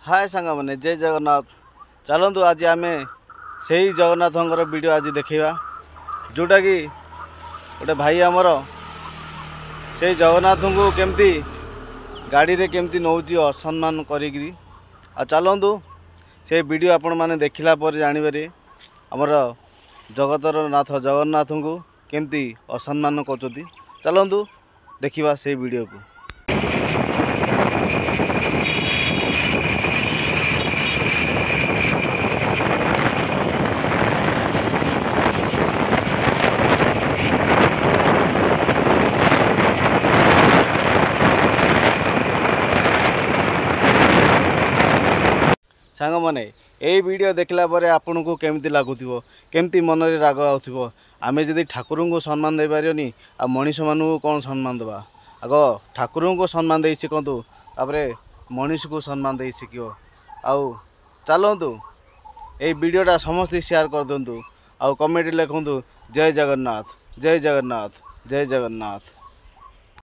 हाय सांग मैंने जय जगन्नाथ। चलतु आज आम से ही जगन्नाथ वीडियो आज देखा जोटा कि गोटे भाई आमर से जगन्नाथ को केमती गाड़ी रे केमती नौची असम्मान करी चलतु से वीडियो आपण मैंने देखला पर जानिबारे आमर जगतर नाथ जगन्नाथ को केमती असम्मान कर। चलतु देखा से वीडियो को। सांग मैंने यही वीडियो देखला पर आपन को केमती लगुव केमती मन में राग आउ आम जदि ठाकुर को सम्मान दे पारनी आ मनीष मानू कौन सम्मान देवा। आग ठाकुर को सम्मान दे शिखतु तापर मनीष को सम्मान दे शिख। आउ चलतु यही वीडियोटा समस्त शेयर कर दिंतु। आउ कमेंट लिखु जय जगन्नाथ जय जगन्नाथ जय जगन्नाथ।